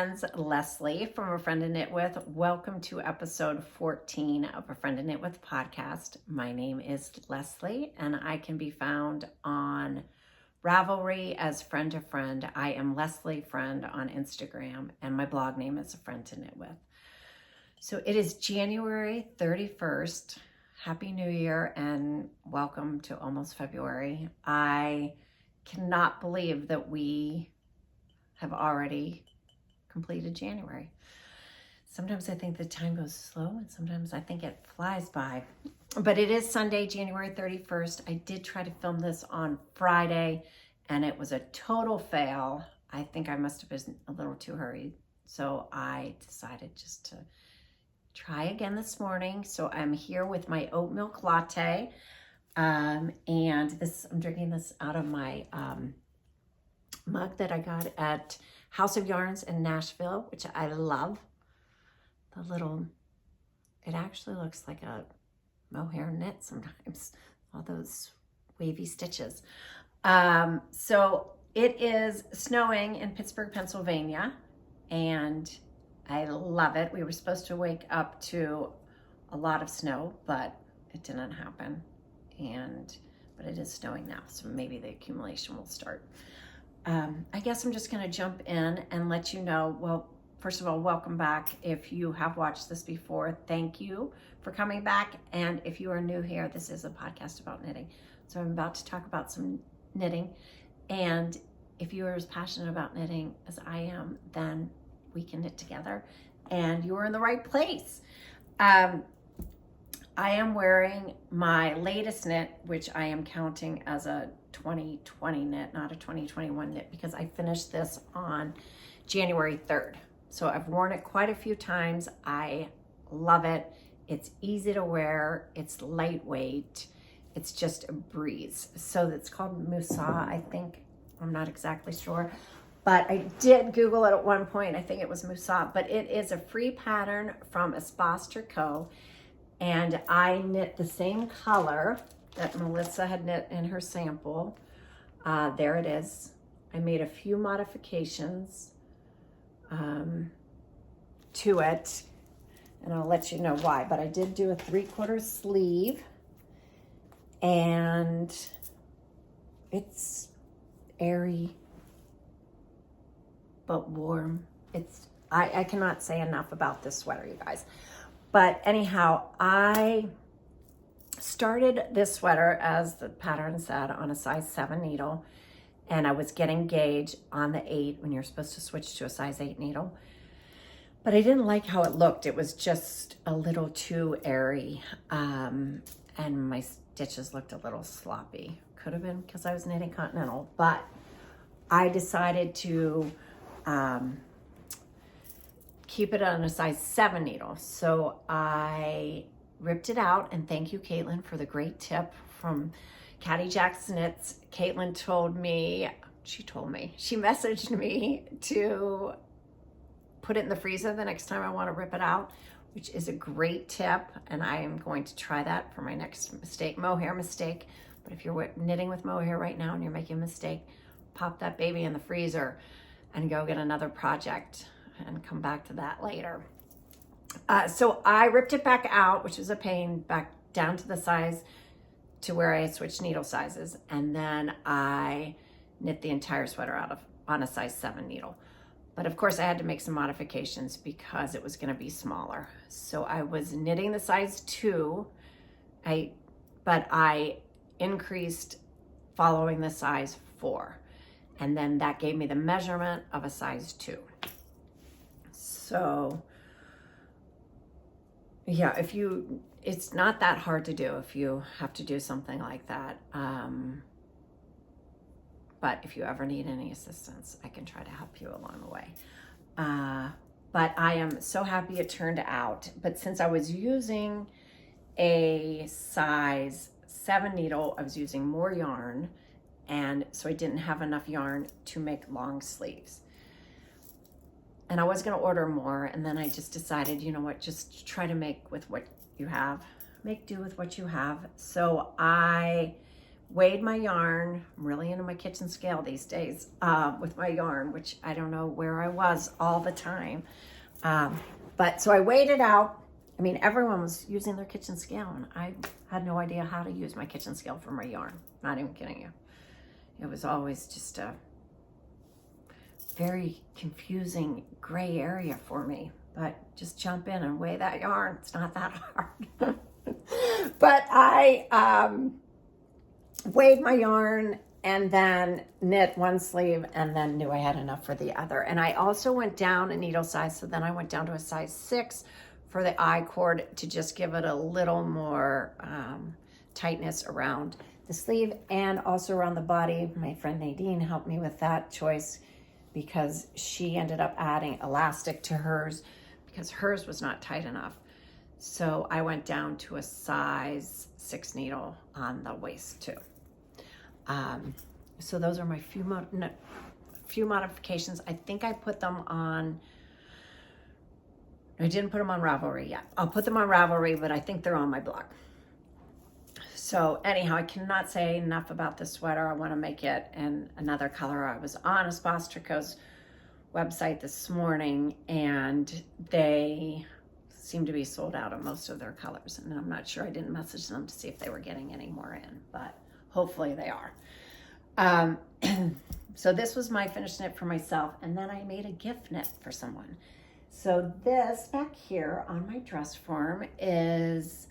friends, Leslie from A Friend to Knit With. Welcome to episode 14 of A Friend to Knit With podcast. My name is Leslie and I can be found on Ravelry as Friend to Friend. I am Leslie Friend on Instagram and my blog name is A Friend to Knit With. So it is January 31st. Happy New Year and welcome to almost February. I cannot believe that we have already completed January. Sometimes I think the time goes slow and sometimes I think it flies by. But it is Sunday, January 31st. I did try to film this on Friday and it was a total fail. I think I must have been a little too hurried. So I decided just to try again this morning. So I'm here with my oat milk latte. And I'm drinking this out of my mug that I got at House of Yarns in Nashville, which I love. It actually looks like a mohair knit sometimes, all those wavy stitches. So it is snowing in Pittsburgh, Pennsylvania, and I love it. We were supposed to wake up to a lot of snow, but it didn't happen. But it is snowing now, so maybe the accumulation will start. I guess I'm just going to jump in and let you know, well, first of all, welcome back. If you have watched this before, thank you for coming back. And if you are new here, this is a podcast about knitting. So I'm about to talk about some knitting. And if you are as passionate about knitting as I am, then we can knit together and you're in the right place. I am wearing my latest knit, which I am counting as a 2020 knit, not a 2021 knit, because I finished this on January 3rd. So I've worn it quite a few times. I love it. It's easy to wear. It's lightweight. It's just a breeze. So it's called Musa, I think. I'm not exactly sure. But I did Google it at one point. I think it was Musa. But it is a free pattern from Espace Tricot. And I knit the same color that Melissa had knit in her sample. There it is. I made a few modifications to it, and I'll let you know why. But I did do a 3/4 sleeve, and it's airy but warm. I cannot say enough about this sweater, you guys. But anyhow, I started this sweater, as the pattern said, on a size 7 needle, and I was getting gauge on the 8 when you're supposed to switch to a size 8 needle. But I didn't like how it looked. It was just a little too airy, and my stitches looked a little sloppy. Could have been because I was knitting continental, but I decided to keep it on a size 7 needle. So I ripped it out, and thank you, Caitlin, for the great tip from Caddy Jack's Knits. Caitlin she messaged me to put it in the freezer the next time I want to rip it out, which is a great tip, and I am going to try that for my next mohair mistake. But if you're knitting with mohair right now and you're making a mistake, pop that baby in the freezer and go get another project and come back to that later. So I ripped it back out, which was a pain, back down to the size to where I switched needle sizes. And then I knit the entire sweater on a size 7 needle. But of course I had to make some modifications because it was gonna be smaller. So I was knitting the size 2, but I increased following the size 4. And then that gave me the measurement of a size 2. So yeah, it's not that hard to do if you have to do something like that. But if you ever need any assistance, I can try to help you along the way. But I am so happy it turned out. But since I was using a size 7 needle, I was using more yarn, and so I didn't have enough yarn to make long sleeves. And I was going to order more, and then I just decided, you know what, just try to make with what you have. Make do with what you have. So I weighed my yarn. I'm really into my kitchen scale these days with my yarn, which I don't know where I was all the time. But so I weighed it out. I mean, everyone was using their kitchen scale, and I had no idea how to use my kitchen scale for my yarn. Not even kidding you. It was always just a very confusing gray area for me. But just jump in and weigh that yarn. It's not that hard. But I weighed my yarn and then knit one sleeve and then knew I had enough for the other. And I also went down a needle size. So then I went down to a size 6 for the I cord to just give it a little more tightness around the sleeve and also around the body. My friend Nadine helped me with that choice because she ended up adding elastic to hers because hers was not tight enough. So I went down to a size 6 needle on the waist too. So those are my few modifications. I think I put them on, I didn't put them on Ravelry yet. I'll put them on Ravelry, but I think they're on my blog. So anyhow, I cannot say enough about this sweater. I want to make it in another color. I was on Espace Tricot's website this morning and they seem to be sold out of most of their colors. And I'm not sure, I didn't message them to see if they were getting any more in, but hopefully they are. So this was my finished knit for myself. And then I made a gift knit for someone. So this back here on my dress form is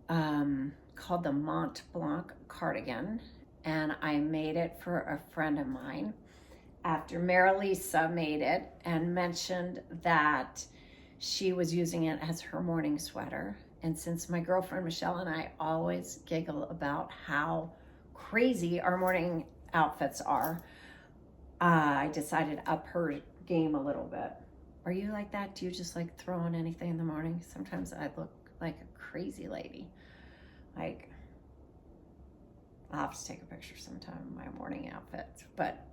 called the Mont Blanc cardigan. And I made it for a friend of mine after Lisa made it and mentioned that she was using it as her morning sweater. And since my girlfriend Michelle and I always giggle about how crazy our morning outfits are, I decided to up her game a little bit. Are you like that? Do you just like throw on anything in the morning? Sometimes I look like a crazy lady. Like, I'll have to take a picture sometime of my morning outfits. But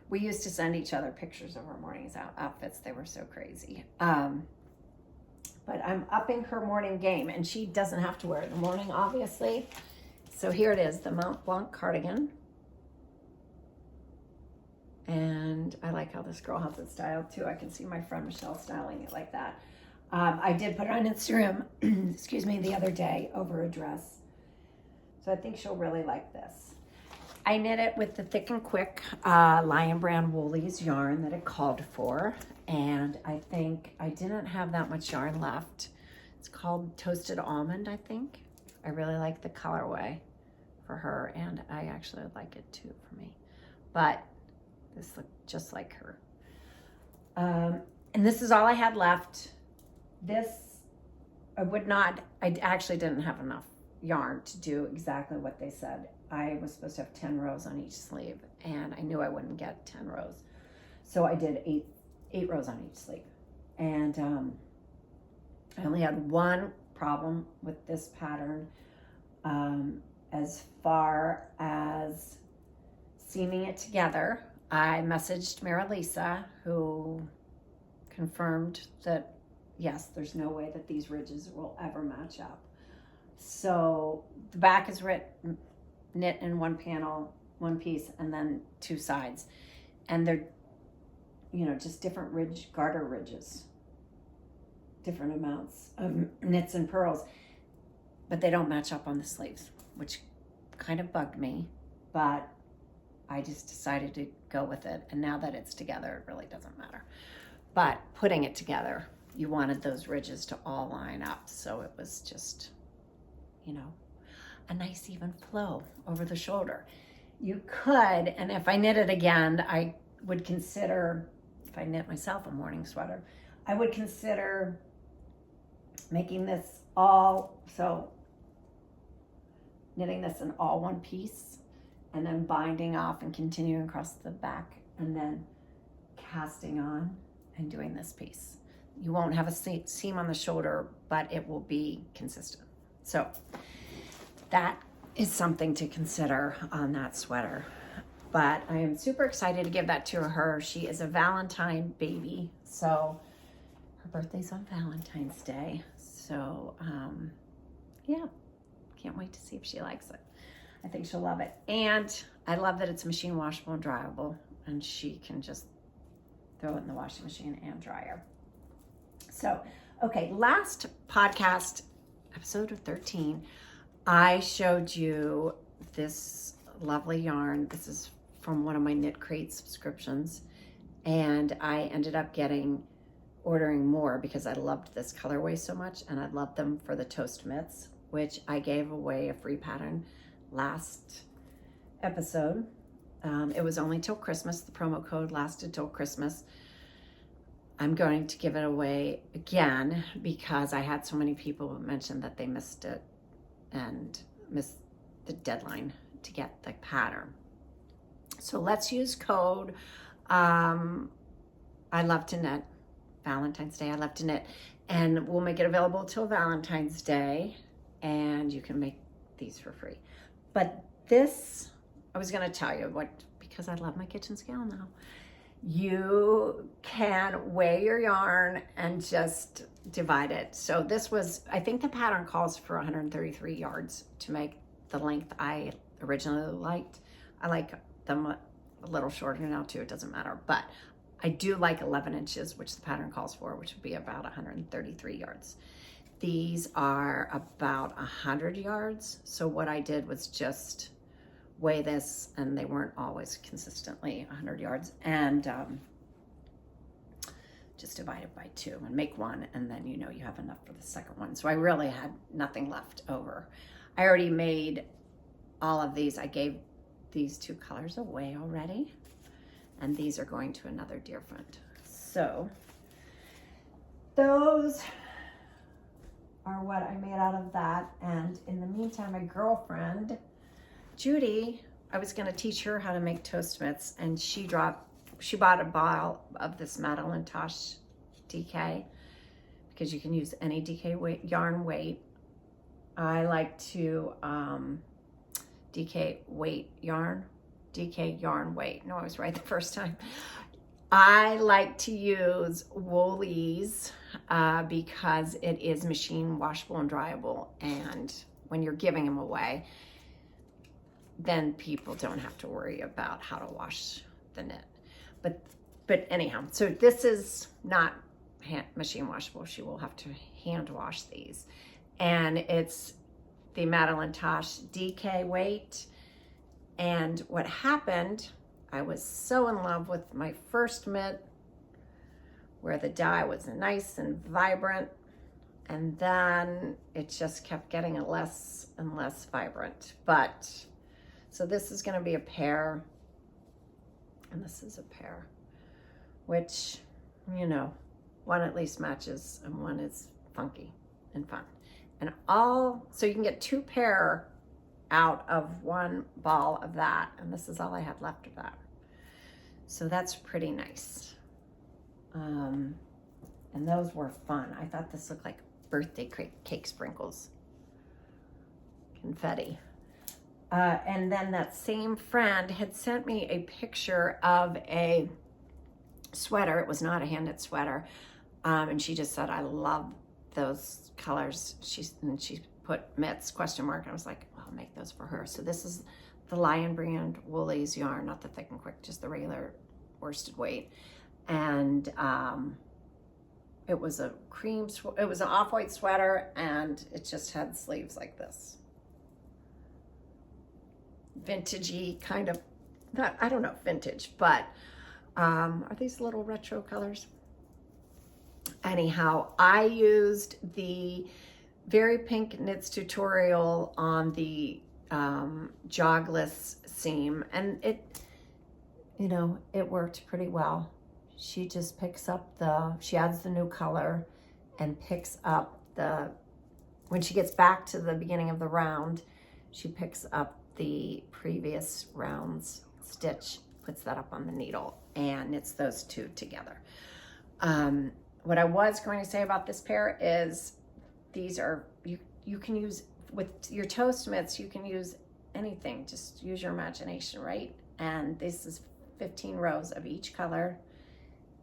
we used to send each other pictures of our morning's outfits. They were so crazy. But I'm upping her morning game, and she doesn't have to wear it in the morning, obviously. So here it is, the Mont Blanc cardigan. And I like how this girl has it styled too. I can see my friend Michelle styling it like that. I did put it on Instagram, excuse me, the other day over a dress. So I think she'll really like this. I knit it with the Thick and Quick Lion Brand Woolies yarn that it called for. And I think I didn't have that much yarn left. It's called Toasted Almond, I think. I really like the colorway for her, and I actually would like it too for me. But this looked just like her. And this is all I had left. This, I actually didn't have enough yarn to do exactly what they said. I was supposed to have 10 rows on each sleeve, and I knew I wouldn't get 10 rows. So I did eight rows on each sleeve. And I only had one problem with this pattern as far as seaming it together. I messaged Lisa, who confirmed that, yes, there's no way that these ridges will ever match up. So the back is knit in one panel, one piece, and then two sides. And they're, just different garter ridges, different amounts of knits and purls, but they don't match up on the sleeves, which kind of bugged me, but I just decided to go with it. And now that it's together, it really doesn't matter. But putting it together, you wanted those ridges to all line up. So it was just, a nice even flow over the shoulder. You could, and if I knit it again, I would consider, if I knit myself a morning sweater, I would consider making this knitting this in all one piece and then binding off and continuing across the back and then casting on and doing this piece. You won't have a seam on the shoulder, but it will be consistent. So that is something to consider on that sweater. But I am super excited to give that to her. She is a Valentine baby, so her birthday's on Valentine's Day. So yeah, can't wait to see if she likes it. I think she'll love it. And I love that it's machine washable and dryable, and she can just throw it in the washing machine and dryer. So, okay, last podcast, episode 13, I showed you this lovely yarn. This is from one of my Knit Crate subscriptions, and I ended up ordering more because I loved this colorway so much, and I loved them for the Toastmates, which I gave away a free pattern last episode. It was only till Christmas. The promo code lasted till Christmas. I'm going to give it away again because I had so many people mention that they missed it and missed the deadline to get the pattern. So let's use code I love to knit. Valentine's Day, I love to knit. And we'll make it available till Valentine's Day, and you can make these for free. But this, I was gonna tell you because I love my kitchen scale now. You can weigh your yarn and just divide it. So this was, I think the pattern calls for 133 yards to make the length I originally liked. I like them a little shorter now too, it doesn't matter. But I do like 11 inches, which the pattern calls for, which would be about 133 yards. These are about 100 yards. So what I did was just weigh this, and they weren't always consistently 100 yards, and just divide it by 2 and make one, and then you know you have enough for the second one. So I really had nothing left over. I already made all of these. I gave these 2 colors away already, and these are going to another dear friend. So those are what I made out of that. And in the meantime, my girlfriend Judy, I was going to teach her how to make Toastmates, and she bought a bottle of this Madeline Tosh DK, because you can use any DK yarn weight. I like to DK yarn weight. No, I was right the first time. I like to use Woolies because it is machine washable and dryable, and when you're giving them away, then people don't have to worry about how to wash the knit. But anyhow, so this is not machine washable. She will have to hand wash these. And it's the Madeline Tosh DK weight. And what happened, I was so in love with my first mitt where the dye was nice and vibrant, and then it just kept getting less and less vibrant. But so this is going to be a pair, and this is a pair, which, you know, one at least matches and one is funky and fun. And so you can get 2 pair out of 1 ball of that, and this is all I had left of that. So that's pretty nice. And those were fun. I thought this looked like birthday cake sprinkles. Confetti. And then that same friend had sent me a picture of a sweater. It was not a hand knit sweater. And she just said, I love those colors. She put mitts, question mark. And I was like, well, I'll make those for her. So this is the Lion Brand Woolies yarn, not the Thick and Quick, just the regular worsted weight. And it was an off-white sweater, and it just had sleeves like this. Vintagey kind of, I don't know, vintage, but are these little retro colors? Anyhow, I used the Very Pink Knits tutorial on the jogless seam, and it worked pretty well. She just picks up she adds the new color and picks up when she gets back to the beginning of the round, she picks up the previous round's stitch, puts that up on the needle, and knits those 2 together. What I was going to say about this pair is these are, you can use, with your Toastmates, you can use anything, just use your imagination, right? And this is 15 rows of each color,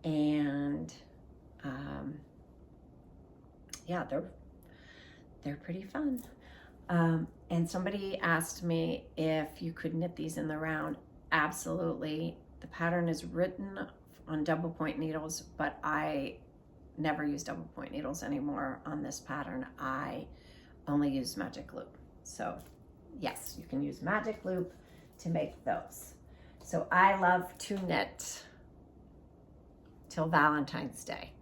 and yeah, they're pretty fun. And somebody asked me if you could knit these in the round. Absolutely. The pattern is written on double point needles, but I never use double point needles anymore on this pattern. I only use magic loop. So yes, you can use magic loop to make those. So I love to knit till Valentine's Day.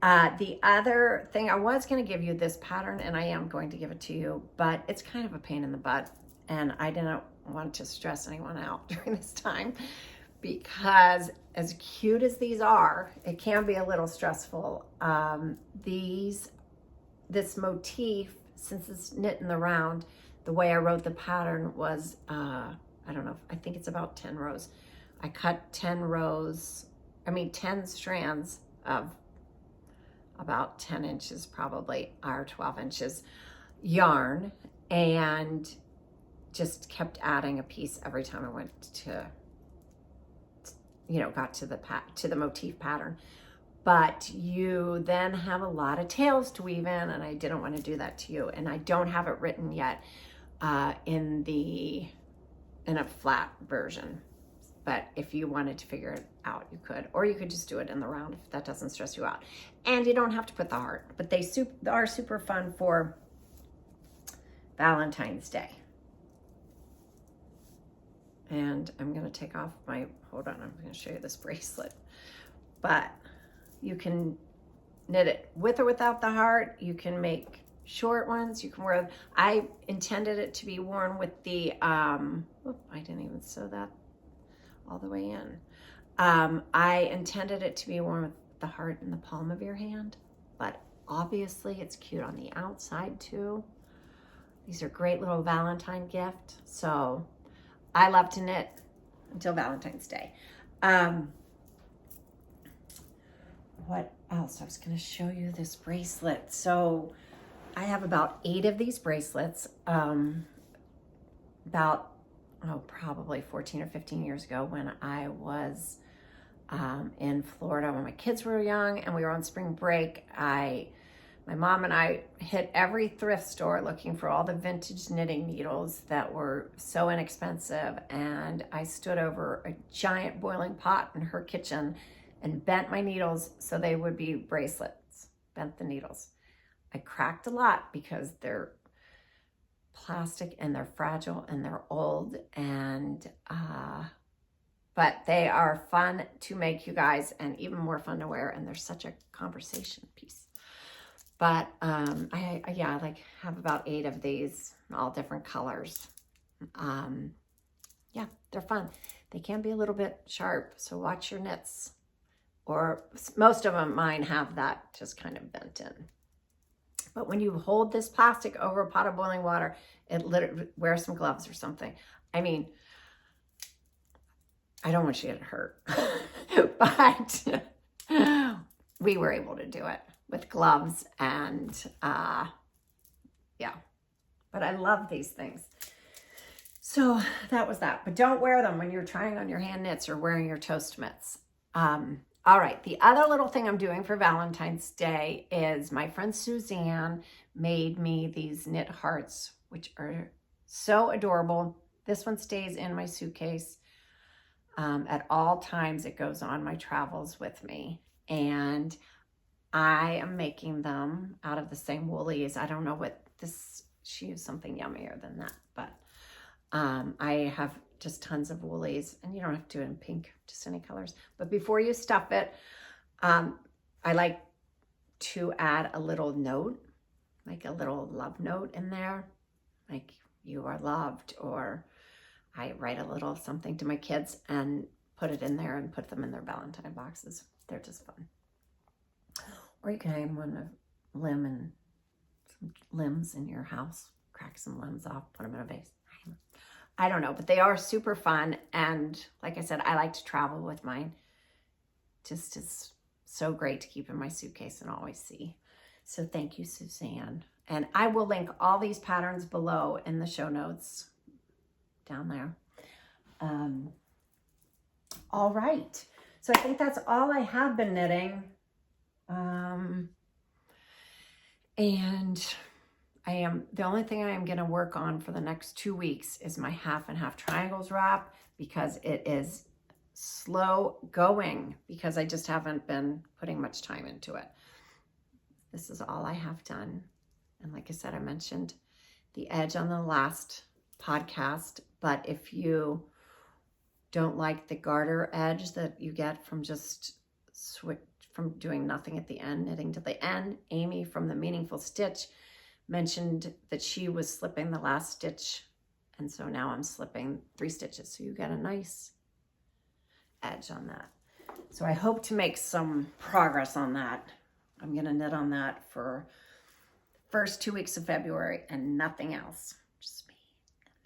The other thing, I was going to give you this pattern, and I am going to give it to you, but it's kind of a pain in the butt, and I didn't want to stress anyone out during this time, because as cute as these are, it can be a little stressful. This motif, since it's knit in the round, the way I wrote the pattern was, I don't know, I think it's about 10 rows. I cut 10 strands of about 10 inches probably, or 12 inches yarn, and just kept adding a piece every time I went to, got to the motif pattern. But you then have a lot of tails to weave in, and I didn't want to do that to you. And I don't have it written yet in a flat version. But if you wanted to figure it out, you could. Or you could just do it in the round if that doesn't stress you out. And you don't have to put the heart. But they are super fun for Valentine's Day. And I'm going to take off hold on, I'm going to show you this bracelet. But you can knit it with or without the heart. You can make short ones. You can wear, I intended it to be worn with the, I didn't even sew that all the way in. I intended it to be worn with the heart in the palm of your hand, but obviously it's cute on the outside too. These are great little Valentine gift. So I love to knit until Valentine's Day. What else? I was going to show you this bracelet. So I have about 8 of these bracelets. Probably 14 or 15 years ago, when I was in Florida when my kids were young and we were on spring break, my mom and I hit every thrift store looking for all the vintage knitting needles that were so inexpensive, and I stood over a giant boiling pot in her kitchen and bent my needles so they would be bracelets. Bent the needles. I cracked a lot because they're plastic and they're fragile and they're old, and but they are fun to make, you guys, and even more fun to wear, and they're such a conversation piece. But I have about 8 of these, all different colors. Yeah, they're fun. They can be a little bit sharp, so watch your knits. Or most of them, mine have that just kind of bent in. But when you hold this plastic over a pot of boiling water, it literally, wear some gloves or something. I mean, I don't want you to get hurt, but we were able to do it with gloves, and yeah. But I love these things. So that was that. But don't wear them when you're trying on your hand knits or wearing your Toastmates. All right, the other little thing I'm doing for Valentine's Day is my friend Suzanne made me these knit hearts, which are so adorable. This one stays in my suitcase at all times. It goes on my travels with me. And I am making them out of the same woolies. I don't know what this, she used something yummier than that, but I have just tons of woolies, and you don't have to do it in pink, just any colors. But before you stuff it, I like to add a little note, like a little love note in there, like you are loved, or I write a little something to my kids and put it in there and put them in their Valentine boxes. They're just fun. Or you can hang one of limb and some limbs in your house, crack some limbs off, put them in a vase. I don't know, but they are super fun. And like I said, I like to travel with mine. Just is so great to keep in my suitcase and always see. So thank you, Suzanne. And I will link all these patterns below in the show notes down there. All right. So I think that's all I have been knitting. And the only thing I am going to work on for the next 2 weeks is my half and half triangles wrap, because it is slow going, because I just haven't been putting much time into it. This is all I have done. And like I said, I mentioned the edge on the last podcast, but if you don't like the garter edge that you get from just from doing nothing at the end, knitting to the end, Amy from the Meaningful Stitch mentioned that she was slipping the last stitch, and so now I'm slipping 3 stitches, so you get a nice edge on that. So I hope to make some progress on that. I'm going to knit on that for the first 2 weeks of February and nothing else. Just me and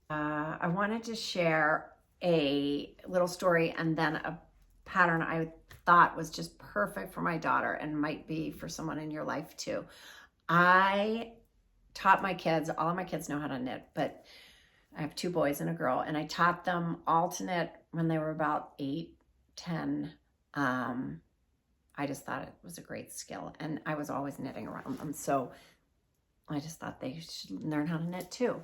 that. I wanted to share a little story and then a pattern I thought was just perfect for my daughter and might be for someone in your life too. I taught my kids, all of my kids know how to knit, but I have 2 boys and a girl, and I taught them all to knit when they were about 8, 10. I just thought it was a great skill, and I was always knitting around them. So I just thought they should learn how to knit too.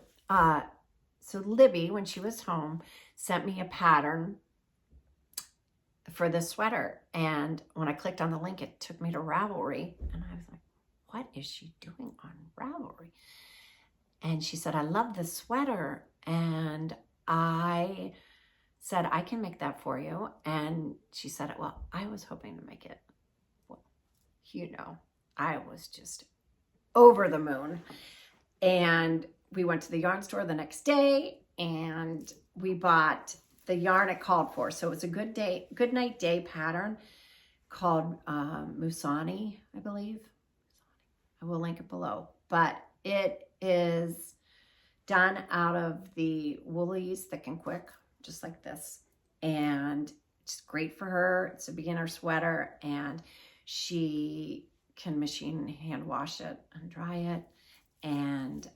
So Libby, when she was home, sent me a pattern for this sweater. And when I clicked on the link, it took me to Ravelry, and I was like, what is she doing on Ravelry? And she said, I love this sweater. And I said, I can make that for you. And she said, well, I was hoping to make it. Well, you know, I was just over the moon. And we went to the yarn store the next day, and we bought the yarn it called for. So it was a good night day pattern called Musani, I believe. I will link it below, but it is done out of the Woolies Thick and Quick, just like this. And it's great for her. It's a beginner sweater, and she can machine hand wash it and dry it. And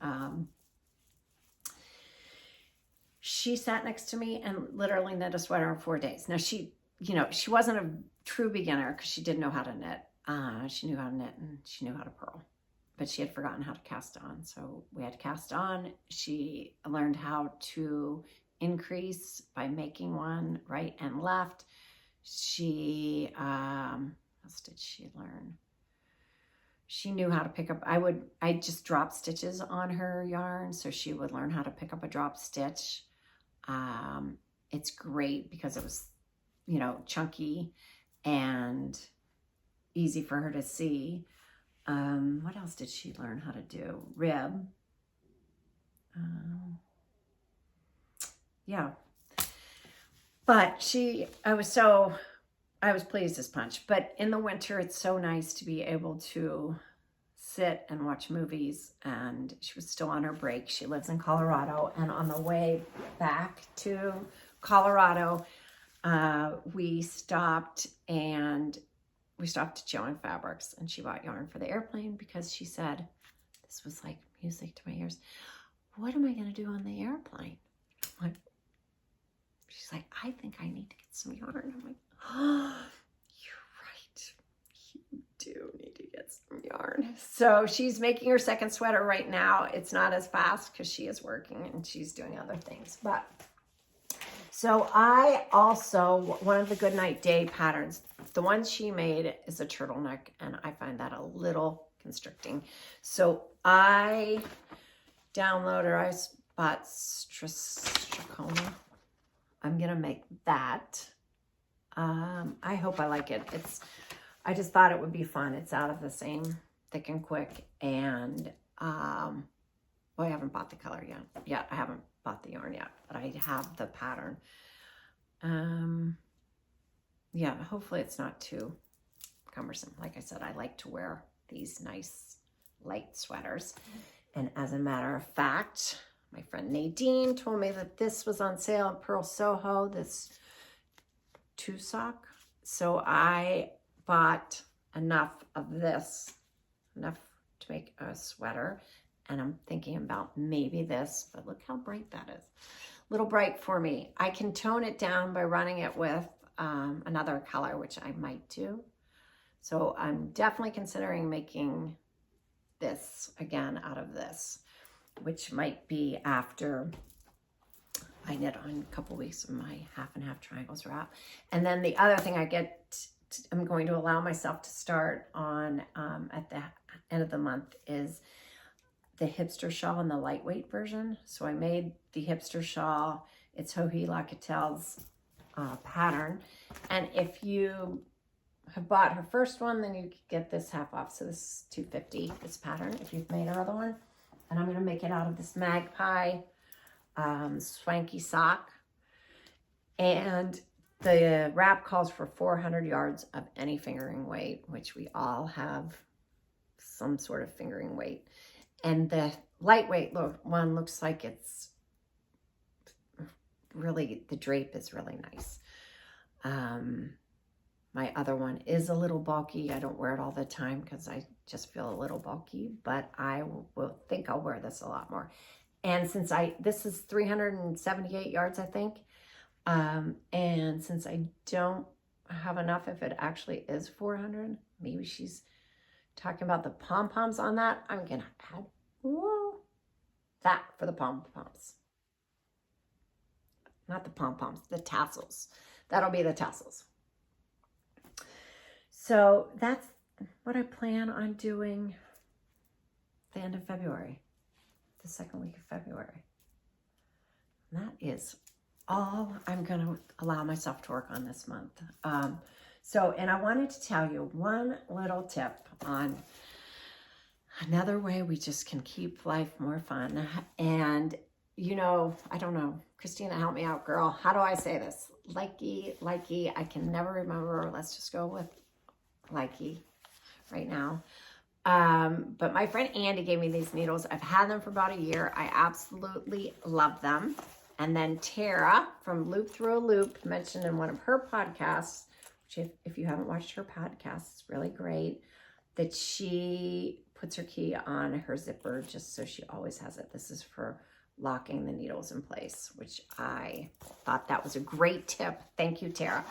she sat next to me and literally knit a sweater in 4 days. Now she wasn't a true beginner because she didn't know how to knit. She knew how to knit and she knew how to purl, but she had forgotten how to cast on. So we had to cast on. She learned how to increase by making one right and left. She, what else did she learn? She knew how to pick up, I just drop stitches on her yarn. So she would learn how to pick up a drop stitch. It's great because it was, chunky and easy for her to see. What else did she learn how to do? Rib. Yeah. But I was pleased as punch. But in the winter, it's so nice to be able to sit and watch movies. And she was still on her break. She lives in Colorado. And on the way back to Colorado, we stopped at Joann Fabrics, and she bought yarn for the airplane because she said, this was like music to my ears, what am I going to do on the airplane? She's like, I think I need to get some yarn. I'm like, oh, you're right. You do need to get some yarn. So she's making her second sweater right now. It's not as fast because she is working and she's doing other things. But so I also, one of the Good Night Day patterns, the one she made is a turtleneck, and I find that a little constricting. So I bought Tricot. I'm going to make that. I hope I like it. I just thought it would be fun. It's out of the same Thick and Quick, and I haven't bought the color yet. Yeah, I haven't bought the yarn yet, but I have the pattern. Yeah, hopefully it's not too cumbersome. Like I said, I like to wear these nice light sweaters. And as a matter of fact, my friend Nadine told me that this was on sale at Purl Soho, this 2-sock. So I bought enough of this, enough to make a sweater. And I'm thinking about maybe this, but look how bright that is. A little bright for me. I can tone it down by running it with another color, which I might do. So I'm definitely considering making this again out of this, which might be after I knit on a couple weeks of my half and half triangles wrap. And then the other thing I'm going to allow myself to start on at the end of the month is the Hipster shawl in the lightweight version. So I made the Hipster shawl. It's Hohi Lacatelle's pattern. And if you have bought her first one, then you could get this half off. So this is $2.50, this pattern, if you've made her other one. And I'm going to make it out of this magpie swanky sock. And the wrap calls for 400 yards of any fingering weight, which we all have some sort of fingering weight. And the lightweight one looks like it's really, the drape is really nice. My other one is a little bulky. I don't wear it all the time because I just feel a little bulky, but I will think I'll wear this a lot more. And since this is 378 yards, I think. And since I don't have enough, if it actually is 400, maybe she's talking about the pom-poms on that. I'm going to add that for the pom-poms. Not the pom-poms, the tassels. That'll be the tassels. So that's what I plan on doing the end of February, the second week of February. And that is all I'm going to allow myself to work on this month. And I wanted to tell you one little tip on another way we just can keep life more fun. And, you know, I don't know, Christina, help me out, girl. How do I say this? Likey, I can never remember. Let's just go with likey right now. But my friend Andy gave me these needles. I've had them for about a year. I absolutely love them. And then Tara from Loop Through a Loop mentioned in one of her podcasts, which if you haven't watched her podcast, it's really great, that she puts her key on her zipper just so she always has it. This is for locking the needles in place, which I thought that was a great tip. Thank you, Tara.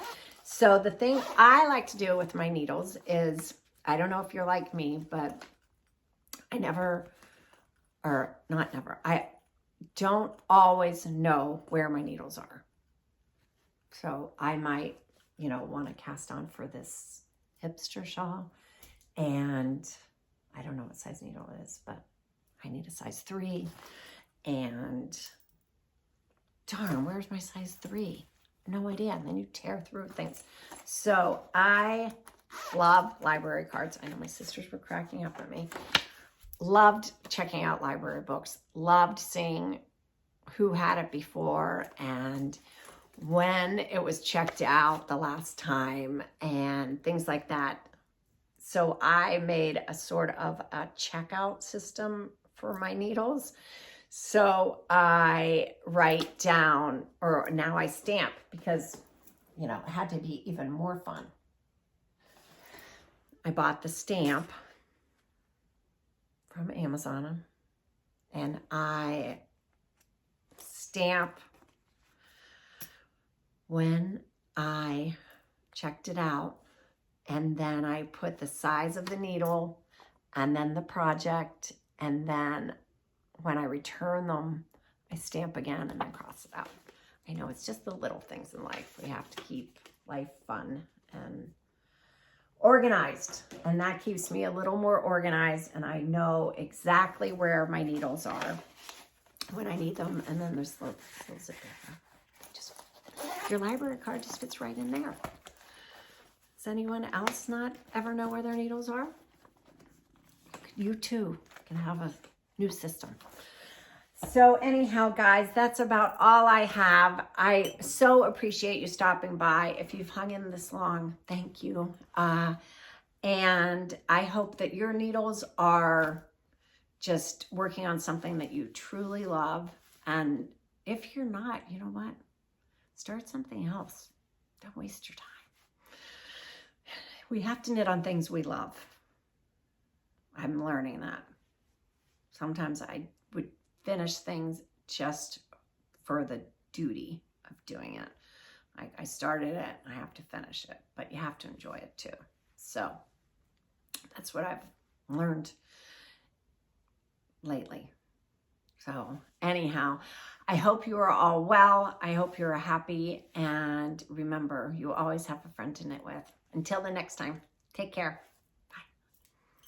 So the thing I like to do with my needles is, I don't know if you're like me, but I don't always know where my needles are. So I might, want to cast on for this Hipster shawl, and I don't know what size needle it is, but I need a size 3, and darn, where's my size 3? No idea. And then you tear through things. So I love library cards. I know my sisters were cracking up at me. Loved checking out library books. Loved seeing who had it before and when it was checked out the last time and things like that. So I made a sort of a checkout system for my needles. So I write down, or now I stamp, because, it had to be even more fun. I bought the stamp from Amazon, and I stamp when I checked it out, and then I put the size of the needle and then the project, and then when I return them, I stamp again and then cross it out. I know it's just the little things in life. We have to keep life fun and organized, and that keeps me a little more organized, and I know exactly where my needles are when I need them. And then there's little zipper. Just your library card just fits right in there. Does anyone else not ever know where their needles are? You too can have a new system. So anyhow, guys, that's about all I have. I so appreciate you stopping by. If you've hung in this long, thank you. And I hope that your needles are just working on something that you truly love. And if you're not, you know what? Start something else. Don't waste your time. We have to knit on things we love. I'm learning that. Sometimes I would finish things just for the duty of doing it. I started it, I have to finish it, but you have to enjoy it too. So that's what I've learned lately. So anyhow, I hope you are all well. I hope you're happy. And remember, you always have a friend to knit with. Until the next time, take care.